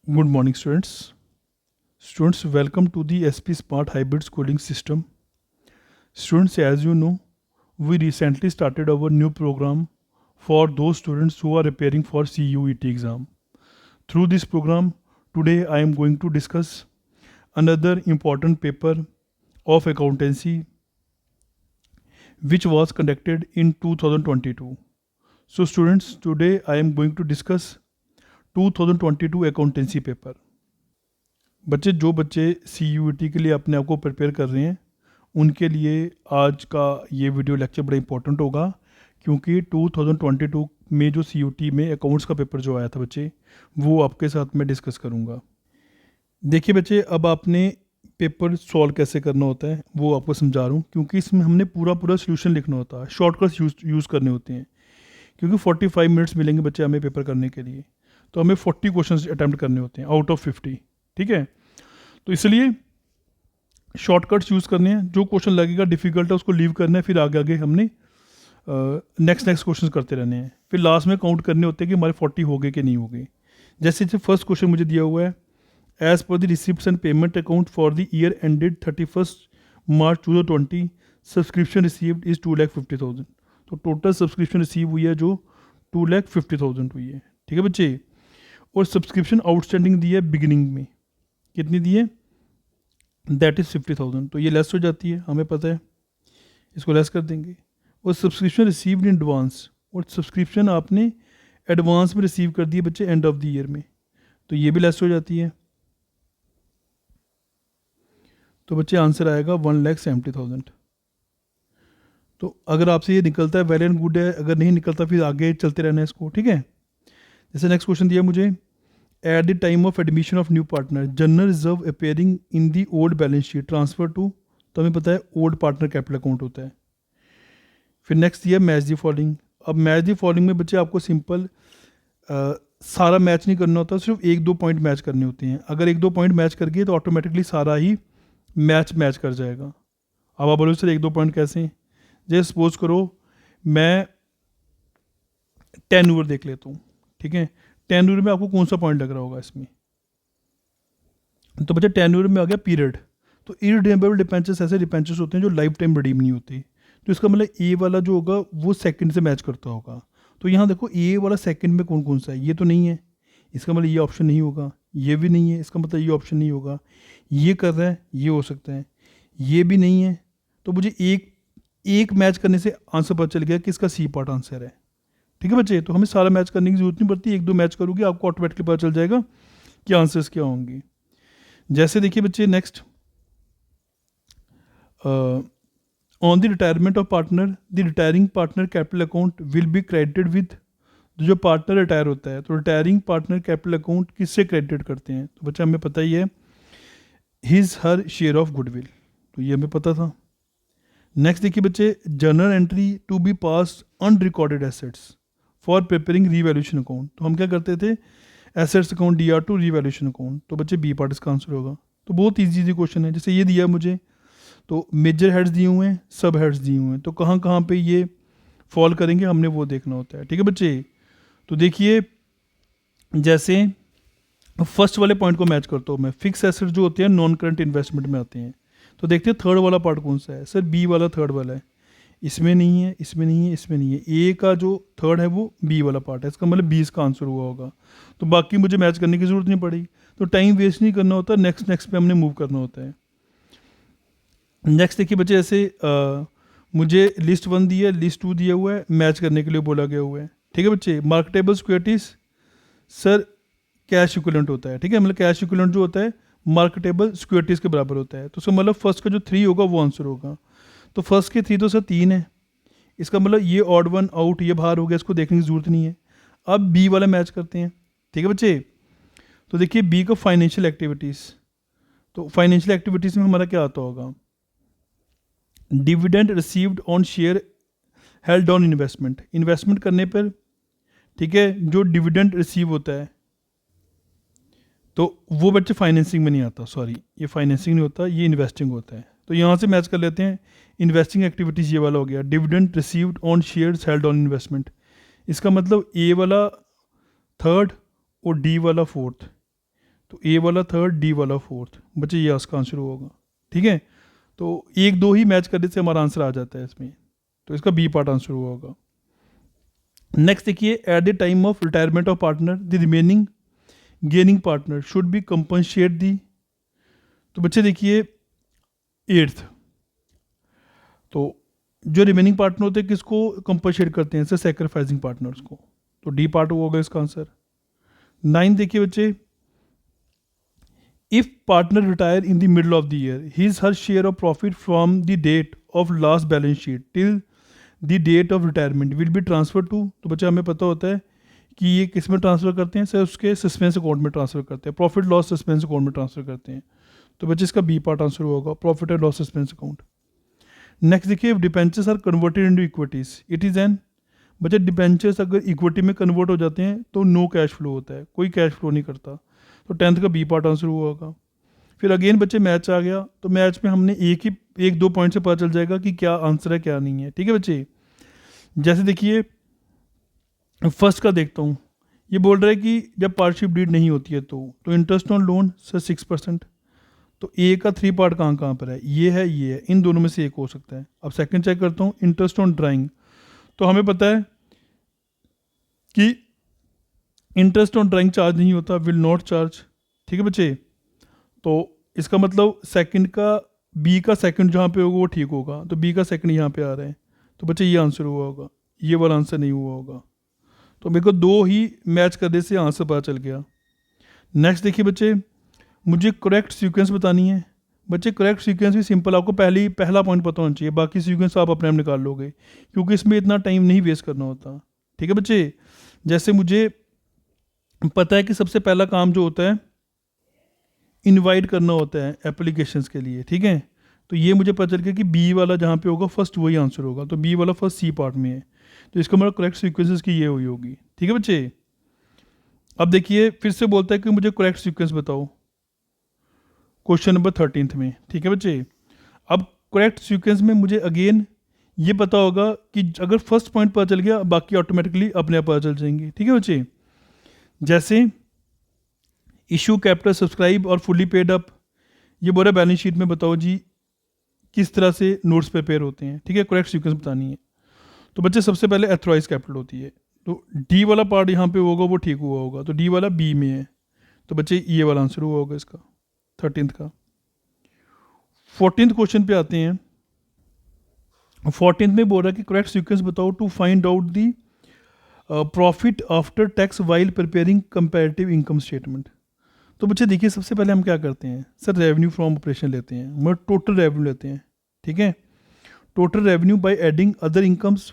Good morning, students. Students, welcome to the SP Smart Hybrid Schooling System. Students, as you know, we recently started our new program for those students who are preparing for CUET exam. Through this program, today I am going to discuss another important paper of accountancy which was conducted in 2022. So students, today I am going to discuss 2022 accountancy paper. जो बच्चे CUET के लिए अपने आप को prepare कर रहे हैं उनके लिए आज का ये वीडियो लेक्चर बड़ा इंपॉर्टेंट होगा, क्योंकि 2022 में जो CUET में अकाउंट्स का पेपर जो आया था बच्चे, वो आपके साथ मैं डिस्कस करूँगा। देखिए बच्चे, अब आपने पेपर सॉल्व कैसे करना होता है वो आपको समझा रहा हूँ, क्योंकि इसमें हमने पूरा सोल्यूशन लिखना होता है, शॉर्टकट्स यूज़ करने होते हैं। क्योंकि 45 मिनट्स मिलेंगे बच्चे हमें पेपर करने के लिए, तो हमें 40 क्वेश्चन अटैम्प्ट करने होते हैं आउट ऑफ 50। ठीक है, तो इसलिए शॉर्टकट्स यूज़ करने हैं। जो क्वेश्चन लगेगा डिफिकल्ट है उसको लीव करना है, फिर आगे हमने नेक्स्ट क्वेश्चन करते रहने हैं। फिर लास्ट में काउंट करने होते हैं कि हमारे 40 हो गए कि नहीं हो गए। जैसे फर्स्ट क्वेश्चन मुझे दिया हुआ है, as per the receipts and payment account for the year ended 31 March 2020 subscription received is 2,50,000। तो टोटल सब्सक्रिप्शन रिसीव हुई है जो 2,50,000 हुई है। ठीक है बच्चे, और सब्सक्रिप्शन आउटस्टैंडिंग दी है बिगिनिंग में, कितनी दी है, दैट इज़ 50,000। तो ये लेस हो जाती है, हमें पता है, इसको लेस कर देंगे। और सब्सक्रिप्शन रिसीव्ड इन एडवांस, और सब्सक्रिप्शन आपने एडवांस में रिसीव कर दी है बच्चे एंड ऑफ द ईयर में, तो ये भी लेस हो जाती है। तो बच्चे आंसर आएगा 1,70,000। तो अगर आपसे ये निकलता है वेल एंड गुड है, अगर नहीं निकलता फिर आगे चलते रहना है इसको। ठीक है, जैसे नेक्स्ट क्वेश्चन दिया मुझे, at the time of admission of new partner general reserve appearing in the old balance sheet transfer to, तो हमें पता है ओल्ड पार्टनर कैपिटल अकाउंट होता है। फिर नेक्स्ट दिया मैच दी फॉलोइंग। अब मैच दी फॉलोइंग में बच्चे आपको सिंपल सारा मैच नहीं करना होता, सिर्फ 1-2 पॉइंट मैच करने होते हैं। अगर 1-2 पॉइंट मैच कर गए तो ऑटोमेटिकली सारा ही मैच कर जाएगा। अब आप बोलो सर 1-2 पॉइंट कैसे? जैसे सपोज करो मैं टर्नओवर देख लेता हूँ। ठीक है, टर्नओवर में आपको कौन सा पॉइंट लग रहा होगा इसमें? तो बच्चा टर्नओवर में आ गया पीरियड। तो इररिडेमेबल डिबेंचर्स ऐसे डिबेंचर्स होते हैं जो लाइफ टाइम रिडीम नहीं होते, तो इसका मतलब ए वाला जो होगा वो सेकंड से मैच करता होगा। तो यहाँ देखो ए वाला सेकंड में कौन कौन सा है, ये तो नहीं है, इसका मतलब ये ऑप्शन नहीं होगा, ये भी नहीं है, इसका मतलब ये ऑप्शन नहीं होगा, ये कर रहा है, ये हो सकता है, ये भी नहीं है। तो मुझे एक मैच करने से आंसर पता चल गया कि इसका सी पार्ट आंसर है। ठीक है बच्चे, तो हमें सारा मैच करने की जरूरत नहीं पड़ती, 1-2 मैच करोगे आपको ऑटोमेटिकली पता चल जाएगा कि आंसर्स क्या होंगे। जैसे देखिए बच्चे next, on the retirement of partner the retiring partner capital account will be credited with, जो पार्टनर रिटायर होता है तो रिटायरिंग पार्टनर कैपिटल अकाउंट किससे क्रेडिट करते हैं? तो बच्चा हमें पता ही है, his her share of goodwill, तो ये हमें पता था। नेक्स्ट देखिए बच्चे, journal entry to be pass unrecorded assets for preparing revaluation account, तो हम क्या करते थे, assets account DR to revaluation account, तो बच्चे बी पार्ट इसका आंसर होगा। तो बहुत ईजी क्वेश्चन है। जैसे ये दिया मुझे, तो मेजर हेड्स दिए हुए हैं, सब हेड्स दिए हुए हैं, तो कहाँ कहाँ पे ये फॉल करेंगे हमने वो देखना होता है। ठीक है बच्चे, तो देखिए जैसे फर्स्ट वाले पॉइंट को मैच करता हूँ मैं, फिक्स एसेट जो होते हैं नॉन करंट इन्वेस्टमेंट में आते हैं। तो देखते हैं थर्ड वाला पार्ट कौन सा है, सर बी वाला थर्ड वाला है, इसमें नहीं है, इसमें नहीं है, इसमें नहीं है, ए का जो थर्ड है वो बी वाला पार्ट है, इसका मतलब 20 का आंसर हुआ होगा। तो बाकी मुझे मैच करने की जरूरत नहीं पड़ी, तो टाइम वेस्ट नहीं करना होता, नेक्स्ट पे हमने मूव करना होता है। नेक्स्ट देखिए बच्चे, ऐसे मुझे लिस्ट 1 दी है, लिस्ट 2 दिया हुआ है, मैच करने के लिए बोला गया हुआ है। ठीक है बच्चे, marketable securities sir cash equivalent होता है। ठीक है, मतलब कैश इक्विवेलेंट जो होता है मार्केटेबल सिक्योरिटीज़ के बराबर होता है, तो उसका मतलब फर्स्ट का जो 3 होगा वो आंसर होगा। तो फर्स्ट के 3 तो सर 3 है, इसका मतलब ये ऑड वन आउट, ये बाहर हो गया, इसको देखने की जरूरत नहीं है। अब बी वाला मैच करते हैं। ठीक है बच्चे, तो देखिए बी का फाइनेंशियल एक्टिविटीज़, तो फाइनेंशियल एक्टिविटीज़ में हमारा क्या आता होगा, dividend received on share held on investment, investment करने पर, ठीक है, जो डिविडेंड रिसीव होता है तो वो बच्चे फाइनेंसिंग में नहीं आता, सॉरी ये फाइनेंसिंग नहीं होता, ये इन्वेस्टिंग होता है। तो यहाँ से मैच कर लेते हैं, इन्वेस्टिंग एक्टिविटीज़ ये वाला हो गया, dividend received on shares held on investment, इसका मतलब ए वाला थर्ड और डी वाला फोर्थ, तो ए वाला थर्ड, डी वाला फोर्थ। बच्चे ये इसका आंसर होगा। ठीक है, तो एक दो ही मैच करने से हमारा आंसर आ जाता है इसमें, तो इसका बी पार्ट आंसर हुआ होगा। नेक्स्ट देखिए, at the time of retirement of partner the remaining gaining partner should be compensated. तो बच्चे देखिए एट्थ, तो जो रिमेनिंग पार्टनर होते हैं किसको कंपनसेट करते हैं, सेक्रीफाइसिंग पार्टनर्स को, तो डी पार्ट होगा इसका आंसर। 9 देखिए बच्चे, if partner retire in the middle of the year his her share of profit from the date of last balance sheet till the date of retirement will be transfer to. तो बच्चा हमें पता होता है कि ये किस में ट्रांसफर करते हैं, सर उसके सस्पेंस अकाउंट में ट्रांसफर करते हैं, प्रॉफिट लॉस सस्पेंस अकाउंट में ट्रांसफर करते हैं। तो बच्चे इसका बी पार्ट आंसर होगा, profit and loss suspense account. Next देखिए, if debentures are converted into equities it is an. बच्चे डिबेंचर्स अगर इक्विटी में कन्वर्ट हो जाते हैं तो नो कैश फ्लो होता है, कोई कैश फ्लो नहीं करता। तो 10th का बी पार्ट आंसर हुआ होगा। फिर अगेन बच्चे मैच आ गया, तो मैच में हमने एक दो पॉइंट से पता चल जाएगा कि क्या आंसर है क्या नहीं है। ठीक है बच्चे, जैसे देखिए फर्स्ट का देखता हूँ, ये बोल रहा है कि जब पार्टशिप डीड नहीं होती है तो इंटरेस्ट ऑन लोन सर 6%। तो ए का 3 पार्ट कहाँ कहाँ पर है, ये है, इन दोनों में से एक हो सकता है। अब सेकंड चेक करता हूँ, इंटरेस्ट ऑन ड्राइंग, तो हमें पता है कि इंटरेस्ट ऑन ड्राइंग चार्ज नहीं होता, विल नॉट चार्ज। ठीक है बच्चे, तो इसका मतलब सेकंड का बी का सेकंड जहाँ पे होगा वो ठीक होगा, तो बी का सेकंड यहाँ पे आ रहा है, तो बच्चे ये आंसर हुआ होगा, ये वाला आंसर नहीं हुआ होगा। तो मेरे को दो ही मैच करने से आंसर पता चल गया। नेक्स्ट देखिए बच्चे, मुझे करेक्ट सीक्वेंस बतानी है। बच्चे करेक्ट सीक्वेंस भी सिंपल, आपको पहला पॉइंट पता होना चाहिए, बाकी सीक्वेंस आप अपने आप निकाल लोगे क्योंकि इसमें इतना टाइम नहीं वेस्ट करना होता। ठीक है बच्चे, जैसे मुझे पता है कि सबसे पहला काम जो होता है इनवाइट करना होता है एप्लीकेशंस के लिए। ठीक है, तो ये मुझे पता चल गया कि बी वाला जहाँ पे होगा फर्स्ट वही आंसर होगा, तो बी वाला फर्स्ट सी पार्ट में है, तो इसका मतलब करेक्ट सीक्वेंसेस की ये हुई होगी। ठीक है बच्चे, अब देखिए फिर से बोलता है कि मुझे करेक्ट सीक्वेंस बताओ क्वेश्चन नंबर 13 में। ठीक है बच्चे, अब करेक्ट सीक्वेंस में मुझे अगेन ये पता होगा कि अगर फर्स्ट पॉइंट पता चल गया बाकी ऑटोमेटिकली अपने आप पता चल जाएंगे। ठीक है बच्चे, जैसे इशू कैपिटल सब्सक्राइब और फुली पेड अप, ये बोला बैलेंस शीट में बताओ जी किस तरह से नोट्स प्रिपेयर होते हैं। ठीक है, करेक्ट सीक्वेंस बतानी है। तो बच्चे सबसे पहले एथोराइज कैपिटल होती है, तो डी वाला पार्ट यहाँ पे होगा वो ठीक हुआ होगा, तो डी वाला बी में है, तो बच्चे ये वाला आंसर हुआ होगा इसका 13th का। 14th क्वेश्चन पे आते हैं। 14th में बोल रहा है कि करेक्ट सीक्वेंस बताओ to find out the profit after tax while preparing comparative income statement. तो बच्चे देखिए सबसे पहले हम क्या करते हैं, सर रेवेन्यू फ्रॉम ऑपरेशन लेते हैं, मतलब टोटल रेवेन्यू लेते हैं। ठीक है, total revenue by adding other incomes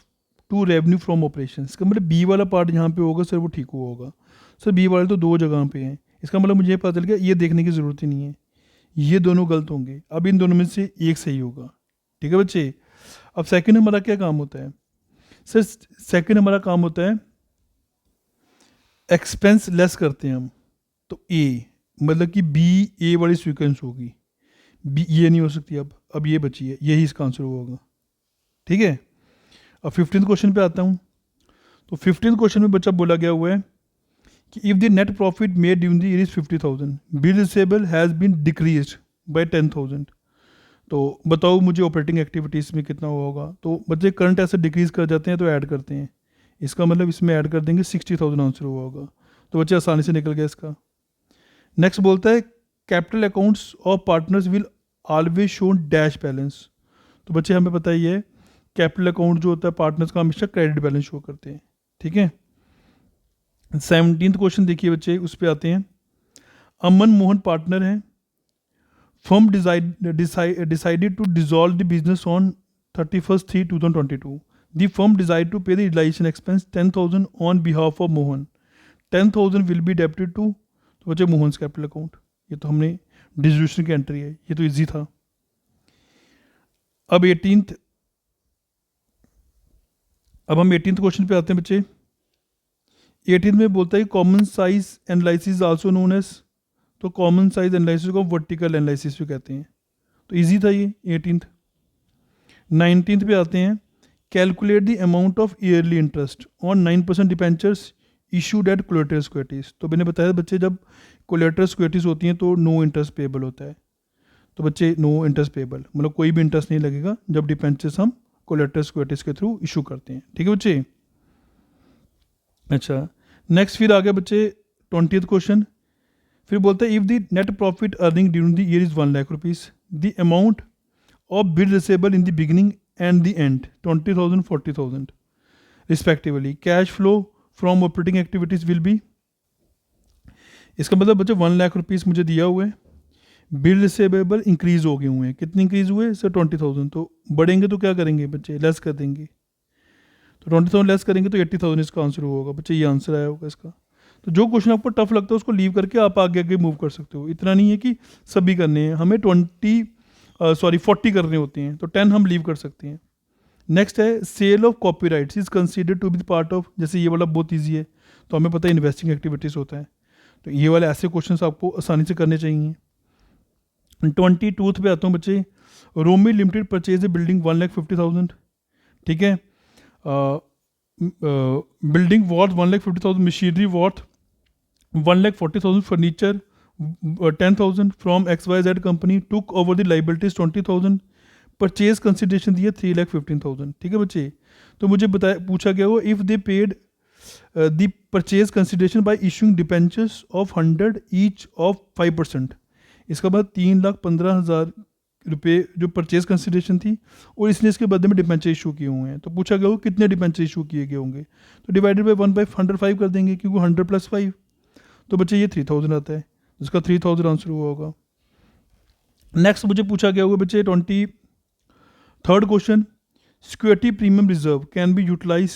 to revenue from operation. इसका मतलब बी वाला पार्ट यहाँ पे होगा सर वो ठीक हुआ होगा। सर बी वाले तो दो जगह पे हैं, इसका मतलब मुझे पता चल गया ये देखने की ज़रूरत ही नहीं है, ये दोनों गलत होंगे। अब इन दोनों में से एक सही होगा। ठीक है बच्चे, अब सेकंड हमारा क्या काम होता है, सर सेकंड हमारा काम होता है एक्सपेंस लेस करते हैं हम, तो ए मतलब कि बी ए वाली सीक्वेंस होगी, बी ये नहीं हो सकती। अब ये बची है, यही इसका आंसर होगा। ठीक है, अब 15th क्वेश्चन पे आता हूँ। तो 15th क्वेश्चन में बच्चा बोला गया हुआ है कि if the net profit made during the year is 50,000 bill receivable has been decreased by 10,000। तो बताओ मुझे ऑपरेटिंग एक्टिविटीज़ में कितना हुआ होगा। तो बच्चे करंट ऐसे डिक्रीज कर जाते हैं तो ऐड करते हैं, इसका मतलब इसमें ऐड कर देंगे 60,000 आंसर हुआ होगा, तो बच्चे आसानी से निकल गया इसका। नेक्स्ट बोलता है capital accounts of partners will always shown dash balance. तो बच्चे हमें पता ही है कैपिटल अकाउंट जो होता है पार्टनर्स का हमेशा क्रेडिट बैलेंस शो करते हैं। ठीक है, 17th क्वेश्चन देखिए बच्चे, उस पर आते हैं। अमन मोहन पार्टनर हैं, firm decided to dissolve the business on 31/3/2022। The firm decide to pay the realisation expense 10,000 on behalf of Mohan, 10,000 will be debited to. तो बच्चे मोहन कैपिटल अकाउंट, ये तो हमने डिस्ट्रीब्यूशन की एंट्री है, ये तो इजी था। अब 18th, अब हम 18th क्वेश्चन पे आते हैं बच्चे। 18th में बोलता है common size analysis also known as, तो कॉमन साइज एनालिसिस को वर्टिकल एनालिसिस भी कहते हैं, तो इजी था ये 18th। 19th पे आते हैं। Calculate the amount of yearly interest on 9% debentures issued at collateral securities. तो मैंने बताया बच्चे जब कोलेटरल सिक्योरिटीज होती हैं तो नो इंटरेस्ट पेबल होता है। तो बच्चे नो इंटरेस्ट पेबल मतलब कोई भी इंटरेस्ट नहीं लगेगा जब डिपेंचर्स हम कोलेटरल सिक्योरिटीज के थ्रू इशू करते हैं। ठीक है बच्चे। अच्छा नेक्स्ट फिर आ गया बच्चे 20th क्वेश्चन। फिर बोलते हैं if the net profit earning during the year is 1 lakh rupees, the amount of bill receivable in the beginning and the end 20,000 40,000 respectively, cash flow from operating activities will be. इसका मतलब बच्चे 1 lakh rupees मुझे दिया हुआ है, बिल रिसेबेबल इंक्रीज हो गए हुए हैं। कितने इंक्रीज हुए सर 20,000। तो बढ़ेंगे तो क्या करेंगे बच्चे लेस कर देंगे। तो 20,000 लेस करेंगे तो 80,000 इसका आंसर होगा बच्चे। ये आंसर आया होगा इसका। तो जो क्वेश्चन आपको टफ लगता है उसको लीव करके आप आगे आगे मूव कर सकते हो। इतना नहीं है कि सभी करने हैं, हमें 40 करने होते हैं तो 10 हम लीव कर सकते हैं। नेक्स्ट है sale of copyrights is considered to be part of, जैसे ये वाला बहुत ईजी है तो हमें पता है इन्वेस्टिंग एक्टिविटीज़ होता है। तो ये वाले ऐसे क्वेश्चन आपको आसानी से करने चाहिए। 22 पे आता हूँ बच्चे। Romi limited purchase a building 1,50,000। ठीक है। Building worth 1,50,000, machinery worth 1,40,000, furniture 10,000 from XYZ company, took over the liabilities 20,000, purchase consideration दी है 3,15,000। ठीक है बच्चे। तो मुझे पूछा गया हो if they paid the purchase consideration by issuing debentures of 100 each of 5%। इसका बाद 3,15,000 रुपये जो परचेज कंसिडरेशन थी और इसने इसके बदले में डिपेंचर इशू किए हुए हैं। तो पूछा गया हो कितने डिपेंचर इशू किए गए होंगे। तो डिवाइडेड बाई 1/105 कर देंगे क्योंकि 100 + 5। तो बच्चे ये 3,000 आता है, जिसका 3,000 आंसर हुआ होगा। नेक्स्ट मुझे पूछा गया होगा बच्चे 23rd question. Security premium reserve can be utilize.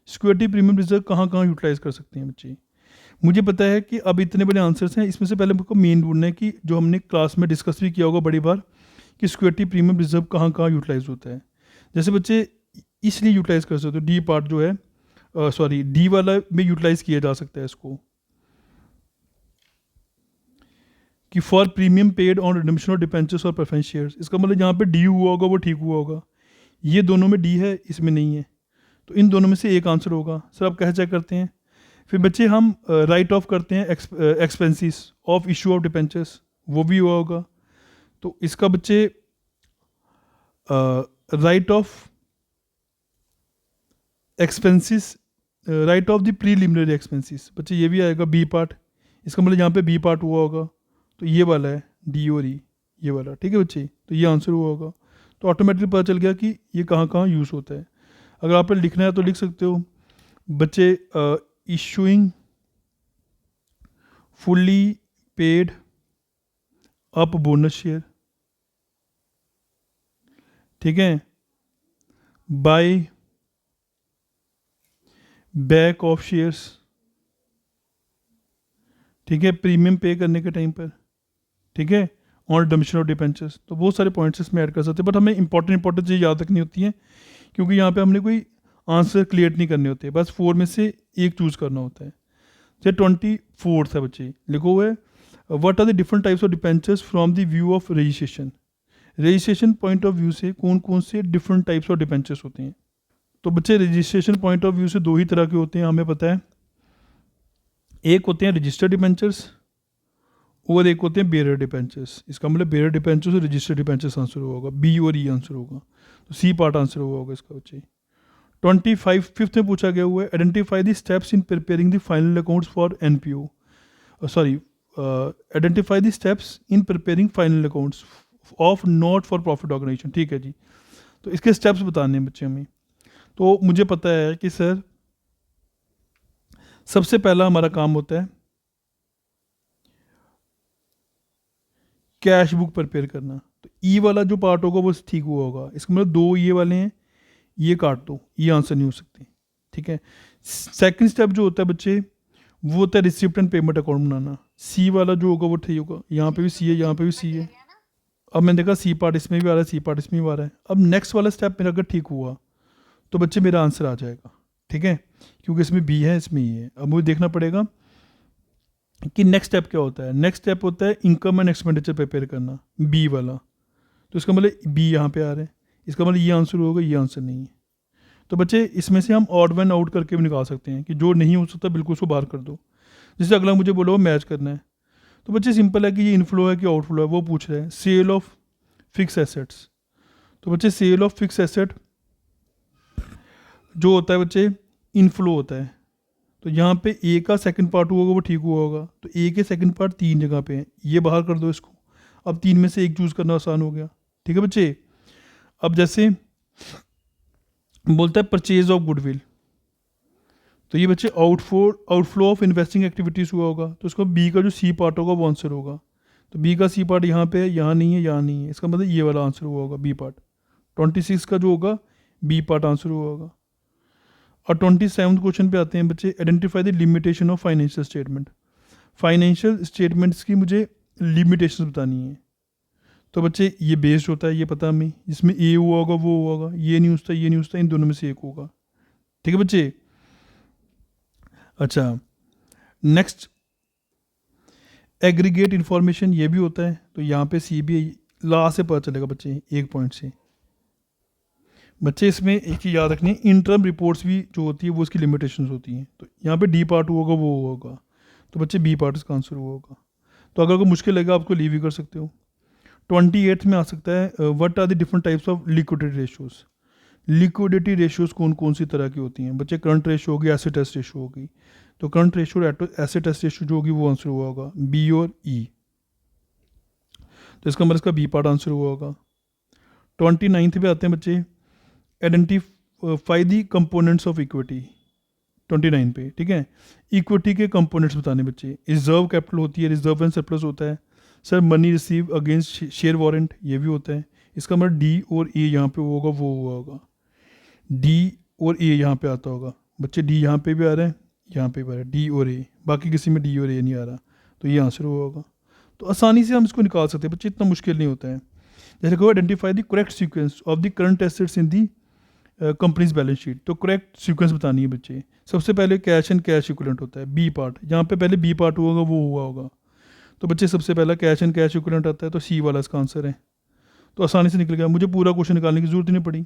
Security premium reserve कहाँ कहाँ यूटिलाइज कर सकते हैं बच्चे। मुझे पता है कि अब इतने बड़े आंसर्स हैं, इसमें से पहले मुझको मेन ढूंढना है कि जो हमने क्लास में डिस्कस भी किया होगा बड़ी बार कि सिक्योरिटी प्रीमियम रिजर्व कहाँ कहाँ यूटिलाइज होता है। जैसे बच्चे इसलिए यूटिलाइज कर सकते हो, डी पार्ट जो है डी वाला में यूटिलाइज किया जा सकता है इसको कि for premium paid on redemption of debentures और प्रेफरेंस शेयर्स। इसका मतलब जहाँ पे डी हुआ होगा वो ठीक हुआ होगा। ये दोनों में डी है, इसमें नहीं है, तो इन दोनों में से एक आंसर होगा। सर आप कैसे चेक करते हैं। फिर बच्चे हम राइट ऑफ करते हैं expenses of issue of debentures, वो भी हुआ होगा। तो इसका बच्चे right of expenses, right of the preliminary expenses, बच्चे ये भी आएगा बी पार्ट। इसका मतलब यहाँ पे बी पार्ट हुआ होगा, तो ये वाला है डी और ई, ये वाला। ठीक है बच्चे, तो ये आंसर हुआ होगा। तो ऑटोमेटिकली पता चल गया कि ये कहाँ कहाँ यूज़ होता है। अगर आपने लिखना है तो लिख सकते हो बच्चे issuing fully paid up bonus share. ठीक है। Buy back of shares. ठीक है, प्रीमियम पे करने के टाइम पर। ठीक है, और रिडम्पशन ऑफ डिपेंचर्स। तो बहुत सारे पॉइंट्स इसमें ऐड कर सकते हैं, बट हमें इंपॉर्टेंट चीज़ याद रखनी होती है क्योंकि यहाँ पे हमने कोई आंसर क्लियर नहीं करने होते, बस 4 में से एक चूज़ करना होता है। जैसे 24th है बच्चे, लिखो हुआ है what are the different types of debentures from the view of registration. Registration point of view से कौन कौन से डिफरेंट टाइप्स ऑफ डिपेंचर्स होते हैं। तो बच्चे रजिस्ट्रेशन पॉइंट ऑफ व्यू से 2 ही तरह के होते हैं, हमें पता है। एक होते हैं रजिस्टर्ड डिपेंचर्स और एक होते हैं बेयर डिपेंचर्स। इसका मतलब बेयर डिपेंचर्स और रजिस्टर्ड डिपेंचर्स आंसर होगा, बी और ई आंसर होगा। तो सी पार्ट आंसर होगा इसका बच्चे। 25th में पूछा गया हुआ है identify the steps in preparing the final accounts for NPO. Identify the steps in preparing final accounts of not for profit organization. ठीक है जी, तो इसके स्टेप्स बताने हैं बच्चे हमें। तो मुझे पता है कि सर सबसे पहला हमारा काम होता है कैश बुक प्रिपेयर करना। तो ई वाला जो पार्ट होगा वो ठीक हुआ होगा। इसका मतलब 2 ये वाले हैं, ये काट दो, ये आंसर नहीं हो सकते। ठीक है। सेकंड स्टेप जो होता है बच्चे वो होता है रिसिप्ट एंड पेमेंट अकाउंट बनाना। सी वाला जो होगा वो ठीक होगा। यहाँ पे भी सी है, यहाँ पे भी सी है। अब मैंने देखा सी पार्ट इसमें भी आ रहा है, सी पार्ट इसमें भी आ रहा है। अब नेक्स्ट वाला स्टेप मेरा अगर ठीक हुआ तो बच्चे मेरा आंसर आ जाएगा। ठीक है, क्योंकि इसमें बी है, इसमें ई है। अब मुझे देखना पड़ेगा कि नेक्स्ट स्टेप क्या होता है। नेक्स्ट स्टेप होता है इनकम एंड एक्सपेंडिचर प्रिपेयर करना, बी वाला। तो इसका मतलब बी यहाँ पे आ रहा है, इसका मतलब ये आंसर होगा, ये आंसर नहीं है। तो बच्चे इसमें से हम ऑड वन आउट करके भी निकाल सकते हैं कि जो नहीं हो सकता बिल्कुल उसको बाहर कर दो। जैसे अगला मुझे बोलो मैच करना है, तो बच्चे सिंपल है कि ये इनफ्लो है कि आउटफ्लो है, वो पूछ रहे हैं। सेल ऑफ फिक्स एसेट्स, तो बच्चे सेल ऑफ फिक्स एसेट जो होता है बच्चे इनफ्लो होता है। तो यहाँ पे ए का सेकंड पार्ट हुआ होगा वो ठीक हुआ होगा, तो ए के सेकंड पार्ट 3 जगह पे है, ये बाहर कर दो इसको। अब 3 में से एक चूज़ करना आसान हो गया। ठीक है बच्चे। अब जैसे बोलता है परचेज ऑफ गुडविल, तो ये बच्चे आउटफ्लो ऑफ इन्वेस्टिंग एक्टिविटीज़ हुआ होगा, तो उसको बी का जो सी पार्ट होगा वो आंसर होगा। तो बी का सी पार्ट यहाँ पे है, यहाँ नहीं है, यहाँ नहीं है, इसका मतलब ये वाला आंसर हुआ होगा बी पार्ट। 26 का जो होगा बी पार्ट आंसर हुआ होगा। और 27 क्वेश्चन पे आते हैं बच्चे, identify the limitation of financial statement. Financial statements की मुझे लिमिटेशन बतानी है। तो बच्चे ये बेस्ड होता है, ये पता हमें, जिसमें ए हुआ होगा वो हुआ होगा, ये नहीं उसका ये नहीं उसका, इन दोनों में से एक होगा। ठीक है बच्चे। अच्छा, नेक्स्ट एग्रीगेट इन्फॉर्मेशन, ये भी होता है, तो यहाँ पे सी भी लास्ट से पता चलेगा बच्चे एक पॉइंट से। बच्चे इसमें एक चीज़ याद रखनी है, इंटरम रिपोर्ट्स भी जो होती है वो उसकी लिमिटेशंस होती हैं। तो यहाँ पे डी पार्ट हुआ होगा वो होगा, तो बच्चे बी पार्ट इसका आंसर हुआ होगा। तो अगर कोई मुश्किल लगेगा आपको लीव भी कर सकते हो। 28 में आ सकता है, what are the different types of liquidity ratios. Liquidity ratios कौन कौन सी तरह की होती हैं बच्चे? करंट रेशियो होगी, एसिड टेस्ट रेशियो होगी। तो current ratio acid test ratio जो होगी वो आंसर हुआ होगा बी और ई। तो इसका मतलब इसका बी पार्ट आंसर हुआ होगा। 29 पे आते हैं बच्चे, identify the components of equity. 29 पे, ठीक है, इक्विटी के कंपोनेंट्स बताने बच्चे। रिजर्व कैपिटल होती है, रिजर्व एंड सरप्लस होता है, sir money receive against share warrant ये भी होता है। इसका मतलब डी और ए यहाँ पे होगा वो हुआ होगा, डी और ए यहाँ पे आता होगा बच्चे। डी यहाँ पे भी आ रहा है, यहाँ पे भी आ रहा है, डी और ए, बाकी किसी में डी और ए नहीं आ रहा, तो ये आंसर हुआ होगा। तो आसानी से हम इसको निकाल सकते हैं बच्चे, इतना मुश्किल नहीं होता है। जैसे को identify the correct sequence of the current assets in the companies balance sheet. तो करेक्ट सीक्वेंस बतानी है बच्चे। सबसे पहले कैश एंड कैश इक्विवेलेंट होता है, बी पार्ट, यहाँ पे पहले बी पार्ट हुआ होगा वो हुआ होगा। तो बच्चे सबसे पहला कैश एंड कैश इक्विवेलेंट आता है, तो सी वाला इसका आंसर है। तो आसानी से निकल गया, मुझे पूरा क्वेश्चन निकालने की जरूरत नहीं पड़ी,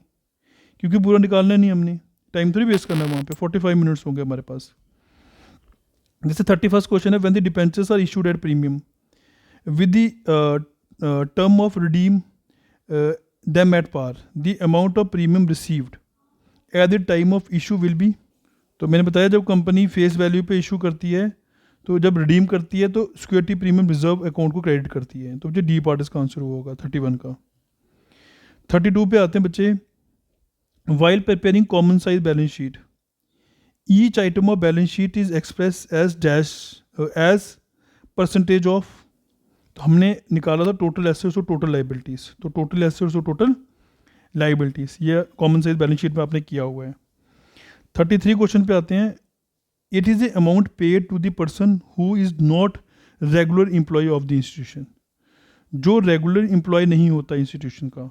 क्योंकि पूरा निकालना नहीं, हमने टाइम थोड़ी वेस्ट करना है वहाँ पे। 45 मिनट्स होंगे हमारे पास। जैसे 31st क्वेश्चन है, when the debentures are issued at premium with the term of redeem them at par, the amount of premium received at the time of issue will be. तो मैंने बताया जब कंपनी फेस वैल्यू पे issue करती है, तो जब redeem करती है तो सिक्योरिटी प्रीमियम रिजर्व अकाउंट को क्रेडिट करती है। तो मुझे डी पार्ट इसका आंसर हुआ होगा 31 का। 32 पे आते हैं बच्चे, while preparing common size balance sheet each item of balance sheet is express as dash as percentage of. तो हमने निकाला था टोटल एसेट्स और टोटल लाइबिलिटीज़, तो टोटल एसेट्स और टोटल लाइबिलिटीज़ ये कॉमन साइज बैलेंस शीट में आपने किया हुआ है। 33 क्वेश्चन पे आते हैं, it is a amount paid to the person who is not regular employee of the institution. जो रेगुलर एम्प्लॉय नहीं होता इंस्टीट्यूशन का,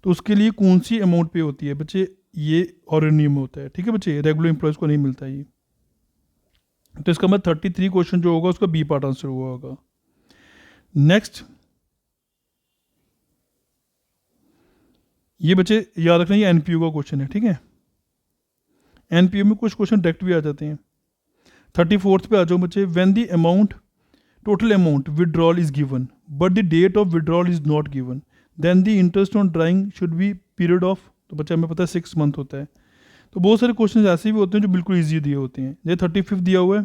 तो उसके लिए कौन सी अमाउंट पे होती है बच्चे? ये ऑर्डिनरी में होता है। ठीक है बच्चे, रेगुलर एम्प्लॉयज़ को नहीं मिलता ये। तो इसका मतलब 33 क्वेश्चन जो होगा उसका बी पार्ट आंसर हुआ होगा। नेक्स्ट, ये बच्चे याद रखना, ये एनपीयू का क्वेश्चन है। ठीक है, एनपीयू में कुछ क्वेश्चन डायरेक्ट भी आ जाते हैं। 34th पे आ जाओ बच्चे, when the amount total amount withdrawal is given but the date of withdrawal is not given, then the interest on drawing should be period of. तो बच्चा हमें पता है 6 मंथ होता है। तो बहुत सारे क्वेश्चन ऐसे भी होते हैं जो बिल्कुल ईजी दिए होते हैं। जैसे 35 दिया हुआ है,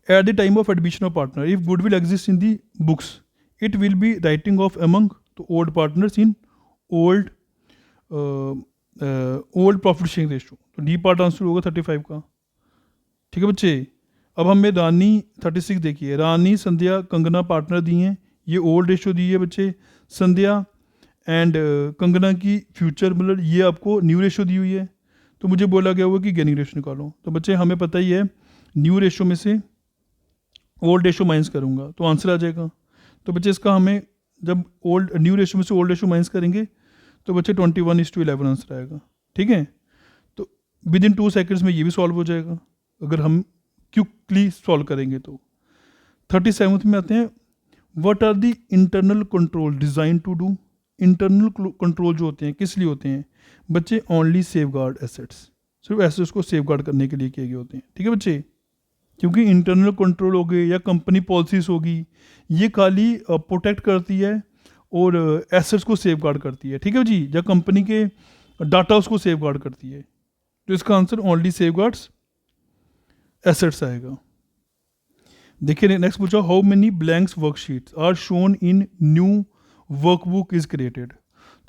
at the time of admission of partner if goodwill exist in the books it will be writing off among to old partners in old old profit sharing ratio. तो डी पार्ट आंसर होगा 35 का। ठीक है बच्चे, अब हमें रानी 36 देखिए, रानी संध्या Kangana partner दी हैं, ये ओल्ड रेशियो दी है बच्चे। संध्या एंड कंगना की फ्यूचर मतलब ये आपको न्यू रेशियो दी हुई है। तो मुझे बोला गया हुआ कि गेनिंग रेशियो निकालो। तो बच्चे हमें पता ही है न्यू रेशियो में से ओल्ड रेशियो माइनस करूँगा तो आंसर आ जाएगा। तो बच्चे इसका हमें जब न्यू रेशियो में से ओल्ड रेशियो माइनस करेंगे तो बच्चे 21:11 आंसर आएगा। ठीक है, तो विद इन 2 सेकेंड्स में ये भी सॉल्व हो जाएगा अगर हम क्विकली सॉल्व करेंगे। तो 37th में आते हैं, what are the internal control design to do. Internal control जो होते हैं किस लिए होते हैं बच्चे? ओनली सेफ गार्ड एसेट्स, सिर्फ एसेट्स को सेफ गार्ड करने के लिए किए गए होते हैं। ठीक है बच्चे, क्योंकि इंटरनल कंट्रोल हो गए या कंपनी पॉलिसीज होगी, ये खाली प्रोटेक्ट करती है और एसेट्स को सेफ गार्ड करती है। ठीक है जी, या कंपनी के डाटा उसको सेफ गार्ड करती है। तो इसका answer only safeguards assets आएगा। देखिए नेक्स्ट पूछा, how many blanks worksheets are shown in new workbook is created.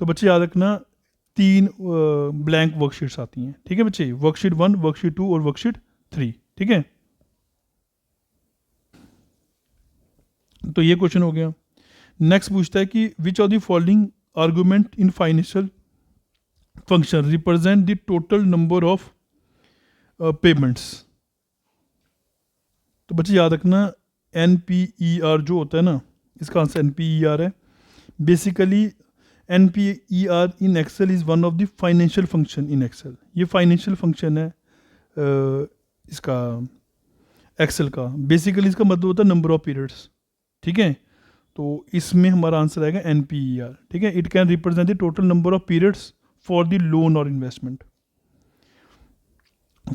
तो बच्चे याद रखना 3 ब्लैंक वर्कशीट्स आती हैं। ठीक है बच्चे, वर्कशीट 1, वर्कशीट 2 और वर्कशीट 3। ठीक है, तो ये क्वेश्चन हो गया। नेक्स्ट पूछता है कि which of the following argument in financial function represent the total number of payments. तो बच्चे याद रखना NPER जो होता है ना, इसका आंसर NPER है। Basically NPER in Excel is one of the financial function in Excel. ये फाइनेंशियल फंक्शन है इसका एक्सेल का। बेसिकली इसका मतलब होता है नंबर ऑफ पीरियड्स। ठीक है, तो इसमें हमारा आंसर आएगा NPER। ठीक है, it can represent the total number of periods for the loan और इन्वेस्टमेंट।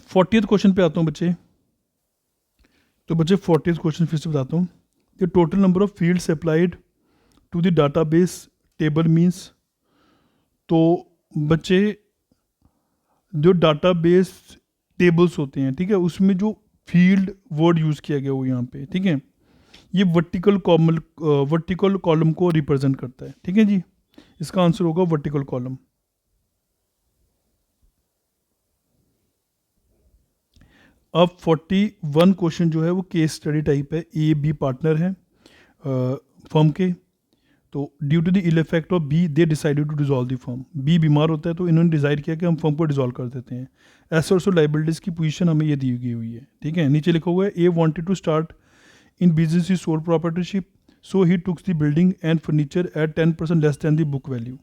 40th क्वेश्चन पे आता हूँ बच्चे। तो बच्चे 40th क्वेश्चन फिर से बताता हूँ। The total number of fields applied to the database table means. तो बच्चे जो डाटाबेस टेबल्स होते हैं, ठीक है, उसमें जो फील्ड वर्ड यूज़ किया गया वो यहाँ पे, ठीक है, ये वर्टिकल कॉलम को रिप्रेजेंट करता है। ठीक है जी, इसका आंसर होगा वर्टिकल कॉलम। अब 41 क्वेश्चन जो है वो केस स्टडी टाइप है। ए बी पार्टनर है फर्म के, तो due to the ill effect of B they decided to dissolve the firm. B बीमार होता है तो इन्होंने डिसाइड किया कि हम फर्म को डिजॉल्व कर देते हैं। एसेट्स और लाइबिलिटीज की पोजीशन हमें ये दी गई हुई है। ठीक है, नीचे लिखा हुआ है A wanted to start in business is sole proprietorship, so he tooks the building and furniture at 10% less than the book value.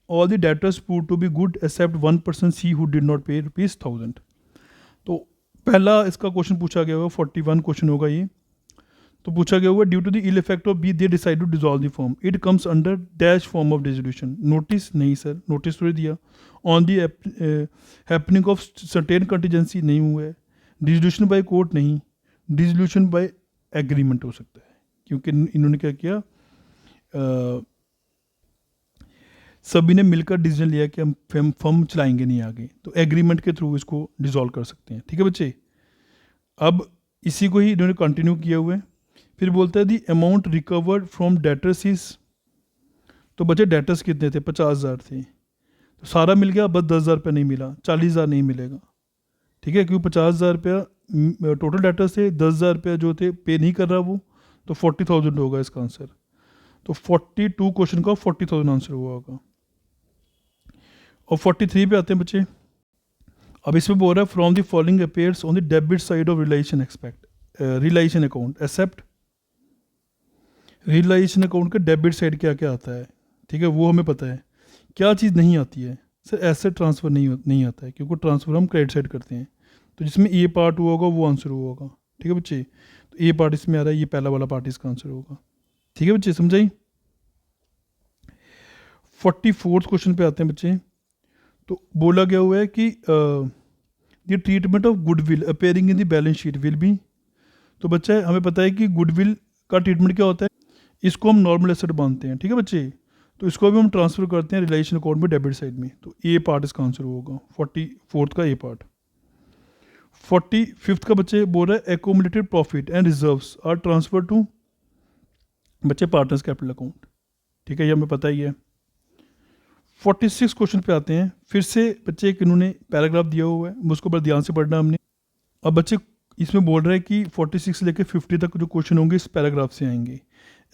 All the debtors proved to be good except one person C who did not pay ₹1000। तो पहला इसका question पूछा गया होगा, 41 question होगा ये। तो पूछा गया होगा due to the ill effect of B they decide to dissolve the firm, it comes under dash form of dissolution. Notice नहीं सर, नोटिस थोड़ी दिया। On the happening of certain contingency नहीं हुआ है। डिसोल्यूशन बाय कोर्ट नहीं, dissolution by agreement हो सकता है, क्योंकि इन्होंने क्या किया, सभी ने मिलकर डिसीजन लिया कि हम फर्म चलाएंगे नहीं आगे, तो एग्रीमेंट के थ्रू इसको डिसॉल्व कर सकते हैं। ठीक है बच्चे, अब इसी को ही इन्होंने कंटिन्यू किया हुआ है। फिर बोलता है the amount recovered from debtors is. तो बच्चे डेटर्स कितने थे? 50,000 थे। तो सारा मिल गया, बस 10,000 रुपया नहीं मिला, 40,000 नहीं मिलेगा। ठीक है, क्योंकि 50,000 रुपया टोटल डेटर्स थे, 10,000 रुपया जो थे पे नहीं कर रहा वो, तो 40,000 होगा इसका आंसर। तो 42 क्वेश्चन का 40,000 आंसर हुआ होगा। और 43 पे आते हैं बच्चे। अब इसमें बोल रहा है from the following appears on the debit side of realization realization account except. Realization account के डेबिट साइड क्या क्या आता है, ठीक है, वो हमें पता है। क्या चीज़ नहीं आती है सर? एसेट ट्रांसफ़र नहीं आता है, क्योंकि ट्रांसफ़र हम क्रेडिट साइड करते हैं। तो जिसमें ए पार्ट हुआ होगा वो आंसर हुआ होगा। ठीक है बच्चे, तो ए पार्ट इसमें आ रहा है, ये पहला वाला पार्ट इसका आंसर होगा। ठीक है बच्चे, समझाई। 44th क्वेश्चन पे आते हैं बच्चे। तो बोला गया हुआ है कि the treatment of goodwill appearing in the balance sheet will be. तो बच्चा हमें पता है कि गुडविल का ट्रीटमेंट क्या होता है, इसको हम नॉर्मल एसेट मानते हैं। ठीक है बच्चे, तो इसको भी हम ट्रांसफर करते हैं रिलेशन अकाउंट में डेबिट साइड में। तो ए पार्ट इसका आंसर होगा 44th का ए पार्ट। 45th का बच्चे बोल रहा है accumulated profit and reserves are transfer to बच्चे पार्टनर्स कैपिटल अकाउंट। ठीक है, ये हमें पता ही है। 46 क्वेश्चन पे आते हैं। फिर से बच्चे एक इन्होंने पैराग्राफ दिया हुआ है, उसको बड़ा ध्यान से पढ़ना हमने। अब बच्चे इसमें बोल रहे हैं कि 46 से लेकर 50 तक जो क्वेश्चन होंगे इस पैराग्राफ से आएंगे।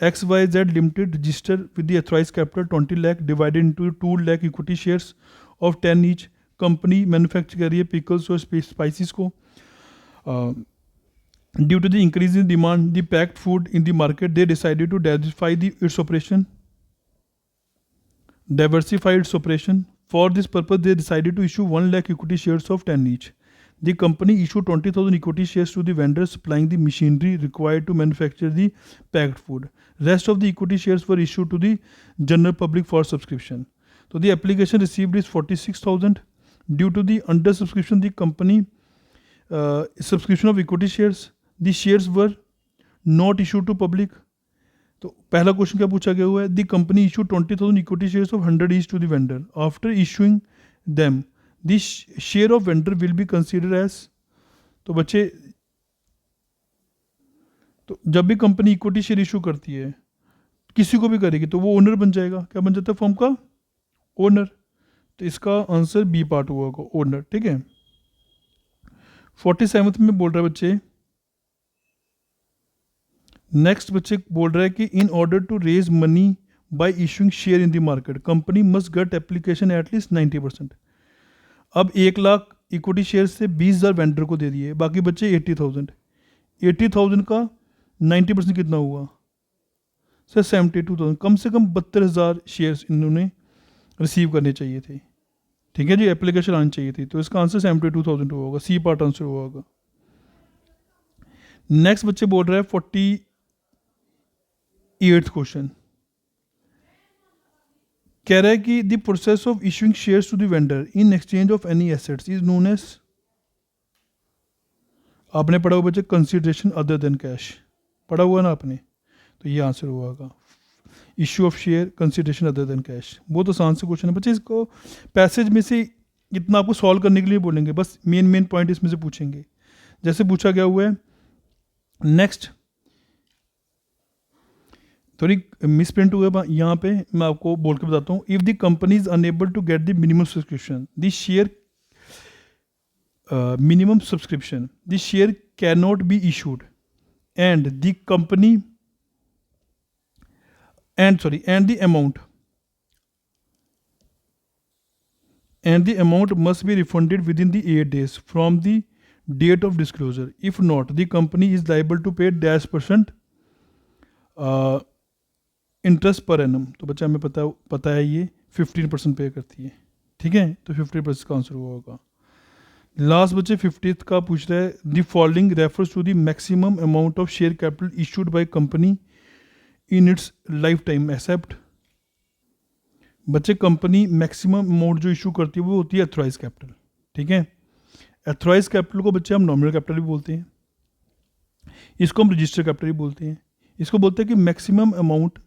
XYZ limited register with the authorise capital 20 lakh divided into 2 lakh equity shares of 10 each. Company manufacture कर रही है पिकल्स और स्पाइसिस को। Due to the increase in demand the packed food in the market they decided to diversify its operation. Diversify its operation. For this purpose, they decided to issue 1 lakh equity shares of 10 each. The company issued 20,000 equity shares to the vendors supplying the machinery required to manufacture the packed food. Rest of the equity shares were issued to the general public for subscription. So the application received is 46,000. Due to the under subscription, the company subscription of equity shares, the shares were not issued to public. तो पहला question क्या पूछा गया हुआ है, the company issue 20,000 equity shares of 100 each to the vendor after issuing them this share of vendor will be consider as. तो बच्चे, तो जब भी कंपनी इक्विटी शेयर इशू करती है किसी को भी करेगी तो वो ओनर बन जाएगा। क्या बन जाता है फर्म का? ओनर। तो इसका आंसर बी पार्ट हुआ होगा, ओनर। ठीक है। 47th में बोल रहा है बच्चे, नेक्स्ट बच्चे बोल रहा है कि in order to raise money by issuing share in the market company must get application at least 90%। अब 1 लाख इक्विटी शेयर से 20,000 वेंडर को दे दिए, बाकी बच्चे 80,000। 80,000 का 90% कितना हुआ सर? 72,000। कम से कम 72,000 शेयर्स इन्होंने रिसीव करने चाहिए थे। ठीक है जी, एप्लीकेशन आनी चाहिए थी। तो इसका आंसर 72,000 हुआ होगा, सी पार्ट आंसर हुआ होगा। नेक्स्ट बच्चे बोल रहा है 48th क्वेश्चन, कह रहा है कि the process of issuing shares to the vendor in exchange of any assets is known as. आपने पढ़ा हुआ बच्चे कंसिडरेशन अदर देन कैश, पढ़ा हुआ ना आपने? तो ये आंसर हुआ होगा, issue of share consideration other than cash. बहुत आसान से क्वेश्चन है बच्चे, इसको पैसेज में से इतना आपको सॉल्व करने के लिए बोलेंगे, बस मेन पॉइंट इसमें से पूछेंगे। जैसे पूछा गया हुआ है नेक्स्ट, थोड़ी मिस प्रिंट हुआ है यहाँ पे, मैं आपको बोल के बताता हूँ। If the company is unable to get the minimum subscription the share minimum subscription the share can not be issued and the company and the amount must be refunded within the 8 days from the date of disclosure. If not, the company is liable to pay -% interest per annum. तो बच्चा हमें पता है ये 15% पे करती है। ठीक है, तो 50% का आंसर हुआ होगा। लास्ट बच्चे 50th का पूछ रहा है, the following refers to the maximum amount of share capital issued by company in its life time except. बच्चे कंपनी मैक्सिमम अमाउंट जो इशू करती है वो होती है एथोराइज कैपिटल। ठीक है, एथोराइज कैपिटल को बच्चे हम नॉमिनल कैपिटल भी बोलते हैं, इसको हम रजिस्टर कैपिटल भी बोलते हैं। इसको बोलते हैं कि मैक्सिमम अमाउंट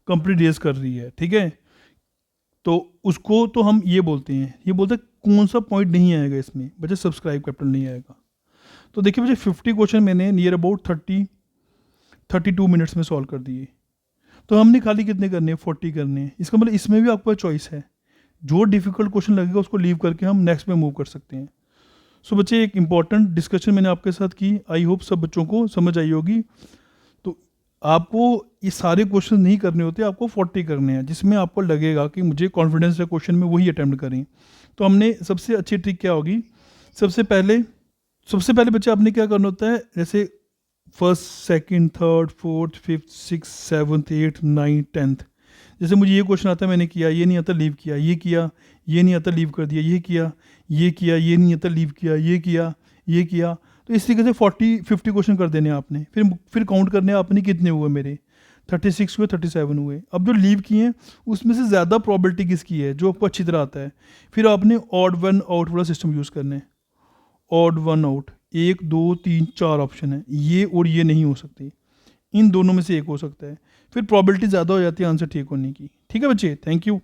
कंपनी रेज कर रही है। ठीक है, तो उसको तो हम ये बोलते हैं, ये बोलते हैं कौन सा पॉइंट नहीं आएगा इसमें बच्चे, सब्सक्राइब कैपिटल नहीं आएगा। तो देखिए बच्चे 50 क्वेश्चन मैंने नियर अबाउट 32 मिनट्स में सॉल्व कर दिए। तो हमने खाली कितने करने हैं? 40 करने हैं। इसका मतलब इसमें भी आपको चॉइस है, जो डिफिकल्ट क्वेश्चन लगेगा उसको लीव करके हम नेक्स्ट में मूव कर सकते हैं। सो बच्चे एक इंपॉर्टेंट डिस्कशन मैंने आपके साथ की, आई होप सब बच्चों को समझ आई होगी। तो आपको ये सारे क्वेश्चन नहीं करने होते, आपको 40 करने हैं, जिसमें आपको लगेगा कि मुझे कॉन्फिडेंस है क्वेश्चन में, वही अटैम्प्ट करें। तो हमने सबसे अच्छी ट्रिक क्या होगी, सबसे पहले बच्चे आपने क्या करना होता है, जैसे 1st, 2nd, 3rd, 4th, 5th, 6th, 7th, 8th, 9th, 10th। जैसे मुझे ये क्वेश्चन आता है, मैंने किया, ये नहीं आता लीव किया, ये किया, ये नहीं आता लीव कर दिया, ये किया, ये नहीं आता लीव किया, ये किया। तो इस तरीके से 40-50 क्वेश्चन कर देने आपने, फिर काउंट करने आपने कितने हुए, मेरे 36 हुए, 37 हुए। अब जो लीव किए हैं उसमें से ज़्यादा प्रॉबिलिटी किसकी है, जो आपको अच्छी तरह आता है। फिर आपने ऑड वन आउट वाला सिस्टम यूज़ करना है, ऑड वन आउट, 1 2 3 4 ऑप्शन है, ये और ये नहीं हो सकती, इन दोनों में से एक हो सकता है। फिर प्रॉबिलिटी ज़्यादा हो जाती है आंसर ठीक होने की। ठीक है बच्चे, थैंक यू।